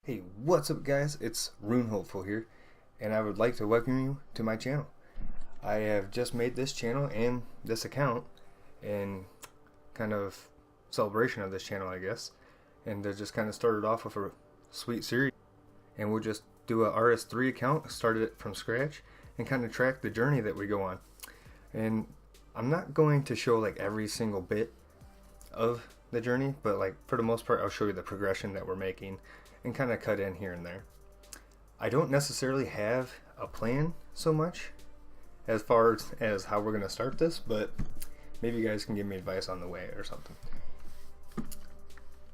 Hey, what's up guys? It's Rune Hopeful here, and I would like to welcome you to my channel. I have just made this channel and this account in kind of celebration of this channel, I guess. And they just kind of started off with a sweet series. And we'll just do a RS3 account, started it from scratch, and kind of track the journey that we go on. And I'm not going to show like every single bit of the journey, but like for the most part I'll show you the progression that we're making and kind of cut in here and there. I don't necessarily have a plan so much as far as how we're going to start this, but maybe you guys can give me advice on the way or something.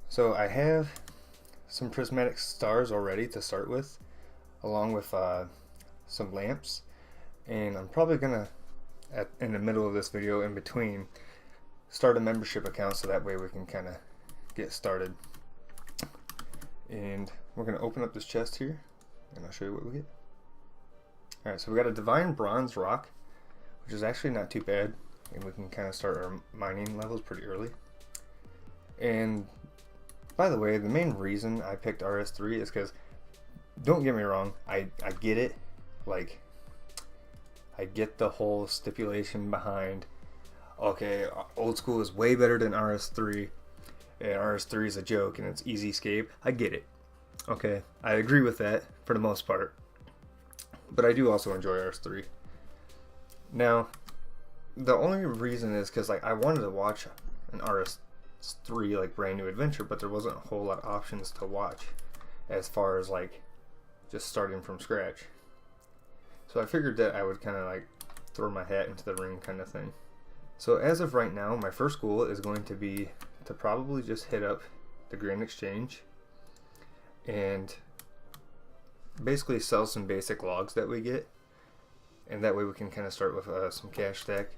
So I have some prismatic stars already to start with, along with some lamps, and I'm probably going to, in the middle of this video, in between, start a membership account so that way we can kind of get started. And we're going to open up this chest here, and I'll show you what we get. Alright, so we got a divine bronze rock, which is actually not too bad, and we can kind of start our mining levels pretty early. And by the way, the main reason I picked RS3 is because, don't get me wrong, I get it. Like, I get the whole stipulation behind, okay, old school is way better than RS3, and RS3 is a joke and it's easy escape. I get it. Okay, I agree with that for the most part. But I do also enjoy RS3. Now, the only reason is because like I wanted to watch an RS3 like brand new adventure, but there wasn't a whole lot of options to watch as far as like just starting from scratch. So I figured that I would kind of like throw my hat into the ring kind of thing. So as of right now, my first goal is going to be to probably just hit up the Grand Exchange and basically sell some basic logs that we get, and that way we can kind of start with some cash stack,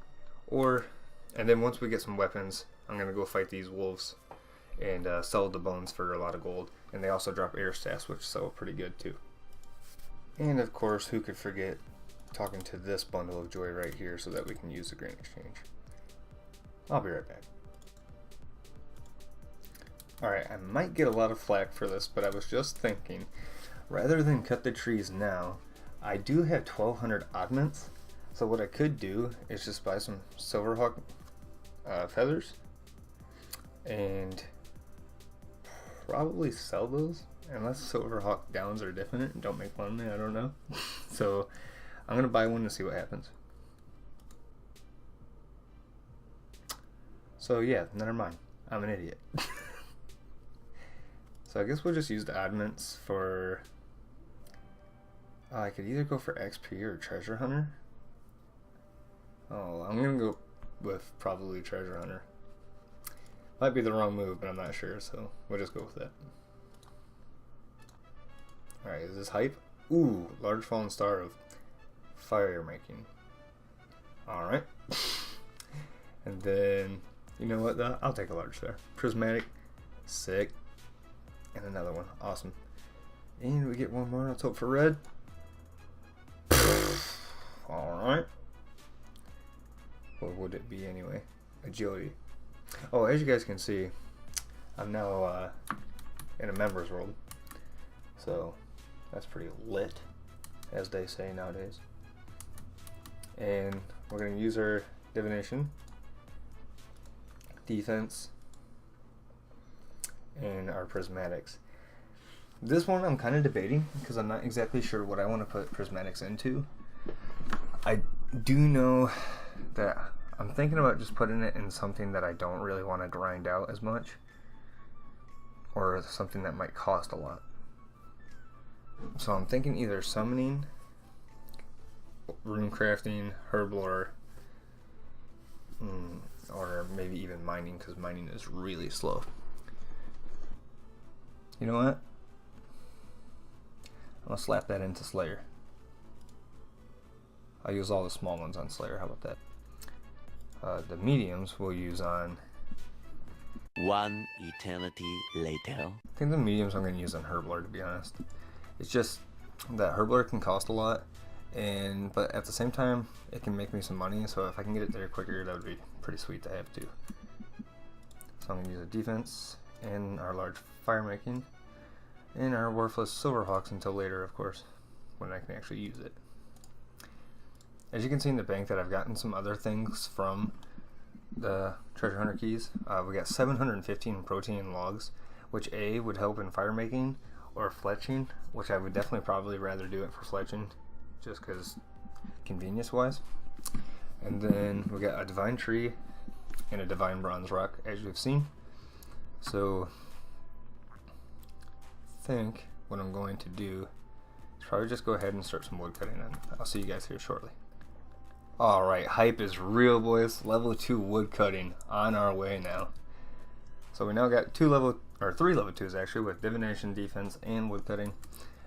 and then once we get some weapons, I'm gonna go fight these wolves and sell the bones for a lot of gold, and they also drop air staffs, which sell pretty good too. And of course, who could forget talking to this bundle of joy right here so that we can use the Grand Exchange. I'll be right back. Alright, I might get a lot of flack for this, but I was just thinking, rather than cut the trees now, I do have 1200 oddments, so what I could do is just buy some silverhawk feathers and probably sell those, unless silverhawk downs are different and don't make fun of me, I don't know. So I'm gonna buy one to see what happens. So yeah, never mind, I'm an idiot. So I guess we'll just use the oddments for, I could either go for XP or treasure hunter. Oh, I'm gonna go with probably treasure hunter. Might be the wrong move, but I'm not sure, so we'll just go with that. Alright, is this hype? Ooh, large fallen star of fire making. Alright. And then, you know what, I'll take a large star. Prismatic, sick. And another one, awesome. And we get one more, let's hope for red. Alright. What would it be anyway? Agility. Oh, as you guys can see, I'm now in a members world. So, that's pretty lit, as they say nowadays. And we're going to use our divination, defense, and our prismatics. This one I'm kind of debating because I'm not exactly sure what I want to put prismatics into. I do know that I'm thinking about just putting it in something that I don't really want to grind out as much, or something that might cost a lot. So I'm thinking either summoning, rune crafting, herb lore, or maybe even mining, because mining is really slow. You know what? I'm gonna slap that into Slayer. I'll use all the small ones on Slayer, how about that? The mediums we'll use on... One eternity later. I think the mediums I'm gonna use on Herblore, to be honest. It's just that Herblore can cost a lot, but at the same time, it can make me some money, so if I can get it there quicker, that would be pretty sweet to have too. So I'm gonna use a defense and our large fire making. and our worthless Silverhawks until later, of course, when I can actually use it. As you can see in the bank that I've gotten some other things from the treasure hunter keys. We got 715 protein logs, which A would help in fire making or fletching, which I would definitely probably rather do it for fletching just because convenience wise. And then we got a divine tree and a divine bronze rock, as you've seen. So I think what I'm going to do is probably just go ahead and start some wood cutting, and I'll see you guys here shortly. Alright, hype is real, boys. Level 2 wood cutting on our way now. So we now got 3 level 2s actually, with divination, defense, and wood cutting.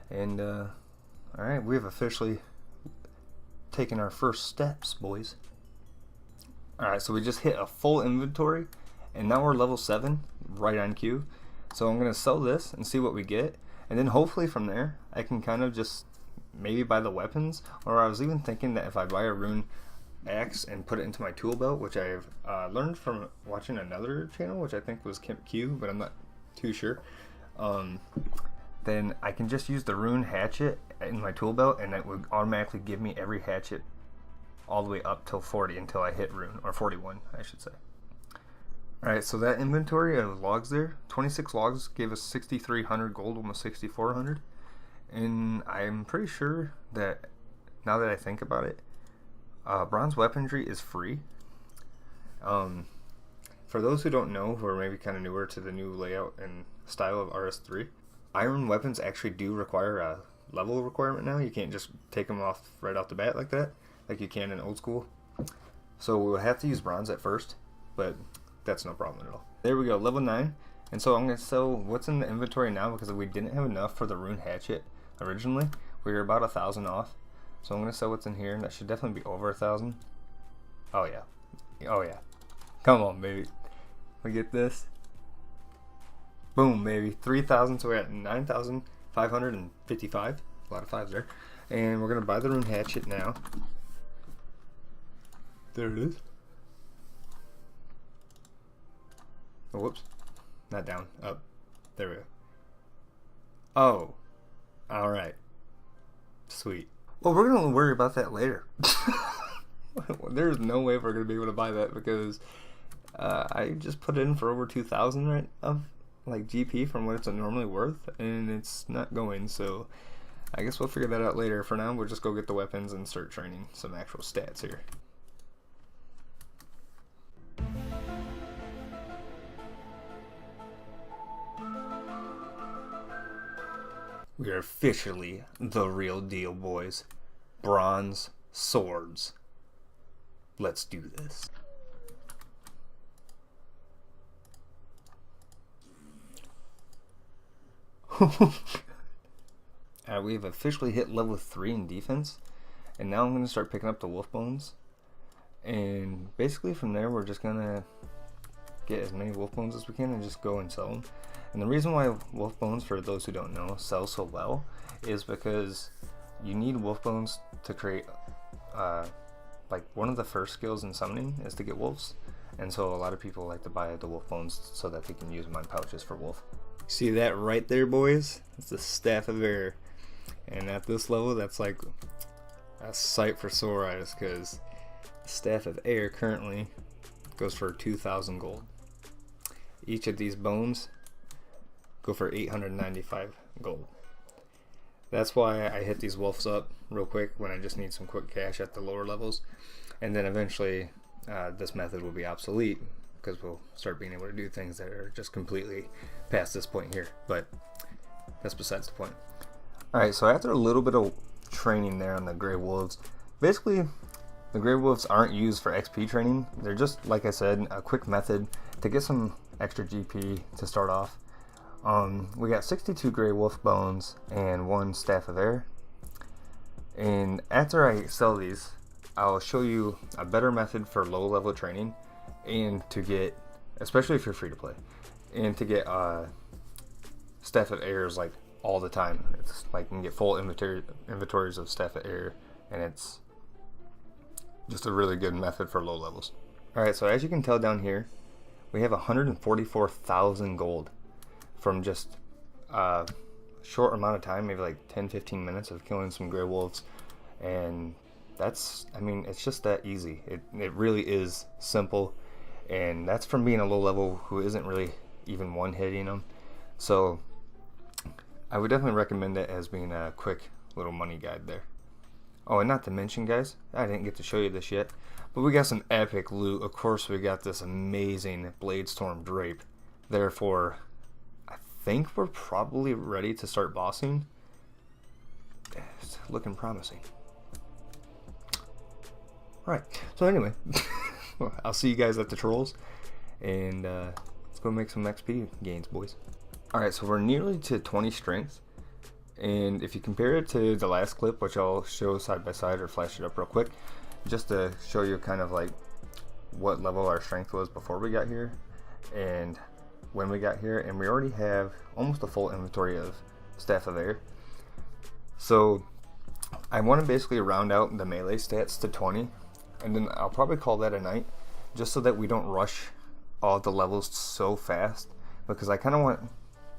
And alright, we have officially taken our first steps, boys. Alright, so we just hit a full inventory, and now we're level 7, right on cue. So I'm going to sell this and see what we get, and then hopefully from there I can kind of just maybe buy the weapons, or I was even thinking that if I buy a rune axe and put it into my tool belt, which I've learned from watching another channel, which I think was Kemp Q, but I'm not too sure, then I can just use the rune hatchet in my tool belt, and that would automatically give me every hatchet all the way up till 40 until I hit rune, or 41 I should say. Alright, so that inventory of logs there, 26 logs gave us 6,300 gold, almost 6,400. And I'm pretty sure that, now that I think about it, bronze weaponry is free. For those who don't know, who are maybe kind of newer to the new layout and style of RS3, iron weapons actually do require a level requirement now. You can't just take them off right off the bat like that, like you can in old school. So we'll have to use bronze at first, but that's no problem at all. There we go, level 9. And so I'm going to sell what's in the inventory now, because we didn't have enough for the rune hatchet originally. We were about 1,000 off. So I'm going to sell what's in here, and that should definitely be over 1,000. Oh yeah. Oh yeah. Come on, baby. We get this. Boom, baby. 3,000, so we're at 9,555. A lot of fives there. And we're going to buy the rune hatchet now. There it is. Oh, whoops. Not down. Up. There we go. Oh. Alright. Sweet. Well, we're going to worry about that later. There's no way we're going to be able to buy that, because I just put it in for over 2,000 right of like GP from what it's normally worth, and it's not going, so I guess we'll figure that out later. For now, we'll just go get the weapons and start training some actual stats here. We are officially the real deal, boys. Bronze swords. Let's do this. We have officially hit level 3 in defense, and now I'm going to start picking up the wolf bones, and basically from there we're just going to get as many wolf bones as we can and just go and sell them. And the reason why wolf bones, for those who don't know, sell so well is because you need wolf bones to create like one of the first skills in summoning is to get wolves, and so a lot of people like to buy the wolf bones so that they can use them on pouches for wolf. See that right there, boys? It's the staff of air, and at this level that's like a sight for sore eyes, because the staff of air currently goes for 2,000 gold. Each of these bones go for 895 gold. That's why I hit these wolves up real quick when I just need some quick cash at the lower levels, and then eventually this method will be obsolete, because we'll start being able to do things that are just completely past this point here, but that's besides the point. Alright, so after a little bit of training there on the Grey Wolves, basically the Grey Wolves aren't used for XP training. They're just, like I said, a quick method to get some extra GP to start off. We got 62 Grey Wolf bones and 1 Staff of Air. And after I sell these, I'll show you a better method for low level training, and to get, especially if you're free to play, and to get Staff of Airs like all the time. It's like you can get full inventories of Staff of Air, and it's just a really good method for low levels. Alright, so as you can tell down here, we have 144,000 gold from just short amount of time, maybe like 10-15 minutes of killing some gray wolves, and that's, I mean, it's just that easy. It really is simple, and that's from being a low level who isn't really even one hitting them. So I would definitely recommend it as being a quick little money guide there. Oh, and not to mention, guys, I didn't get to show you this yet, but we got some epic loot. Of course, we got this amazing Bladestorm Drape. Therefore, I think we're probably ready to start bossing. It's looking promising. Alright, so anyway, I'll see you guys at the trolls, and let's go make some XP gains, boys. Alright, so we're nearly to 20 strength, and if you compare it to the last clip, which I'll show side by side or flash it up real quick, just to show you kind of like what level our strength was before we got here and when we got here, and we already have almost a full inventory of Staff of Air. So I want to basically round out the melee stats to 20, and then I'll probably call that a night, just so that we don't rush all the levels so fast, because I kind of want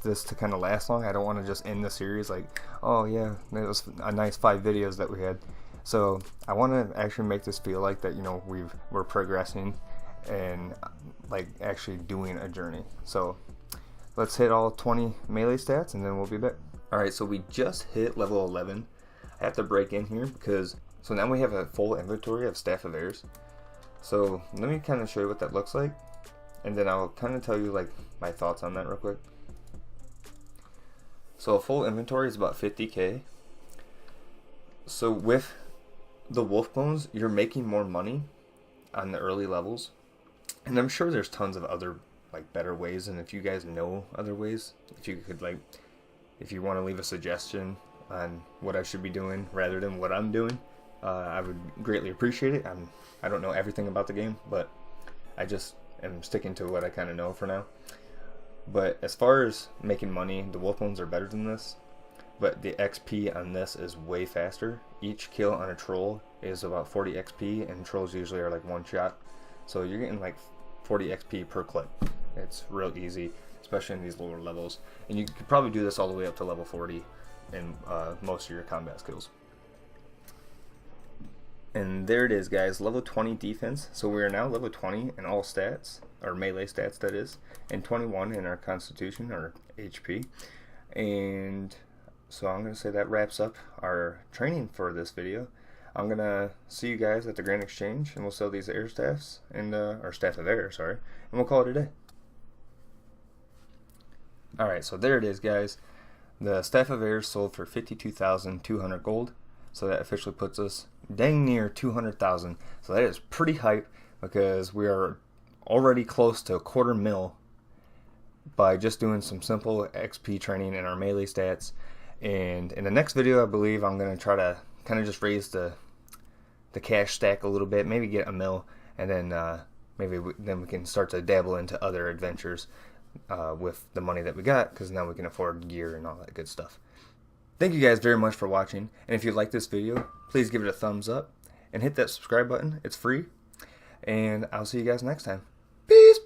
this to kind of last long. I don't want to just end the series like, oh yeah, it was a nice 5 videos that we had. So I want to actually make this feel like that, you know, we're progressing and like actually doing a journey. So let's hit all 20 melee stats and then we'll be back. Alright, so we just hit level 11. I have to break in here because, so now we have a full inventory of Staff of Airs. So let me kind of show you what that looks like, and then I'll kind of tell you like my thoughts on that real quick. So a full inventory is about 50k. So with the wolf bones, you're making more money on the early levels, and I'm sure there's tons of other like better ways, and if you guys know other ways, if you could like, if you want to leave a suggestion on what I should be doing rather than what I'm doing, I would greatly appreciate it. I don't know everything about the game, but I just am sticking to what I kind of know for now. But as far as making money, the wolf bones are better than this, but the XP on this is way faster. Each kill on a troll is about 40 XP, and trolls usually are like one shot, so you're getting like 40 XP per clip. It's real easy, especially in these lower levels, and you could probably do this all the way up to level 40 in most of your combat skills. And there it is, guys, level 20 defense. So we are now level 20 in all stats, or melee stats that is, and 21 in our constitution, or HP. And so I'm going to say that wraps up our training for this video. I'm going to see you guys at the Grand Exchange, and we'll sell these air staffs, and or Staff of Air, sorry, and we'll call it a day. Alright, so there it is, guys. The Staff of Air sold for 52,200 gold, so that officially puts us dang near 200,000. So that is pretty hype, because we are already close to $250,000 by just doing some simple XP training in our melee stats. And in the next video, I believe I'm going to try to kind of just raise the cash stack a little bit, maybe get $1 million, and then maybe then we can start to dabble into other adventures with the money that we got, because now we can afford gear and all that good stuff. Thank you guys very much for watching, and if you like this video, please give it a thumbs up and hit that subscribe button. It's free, and I'll see you guys next time. Peace!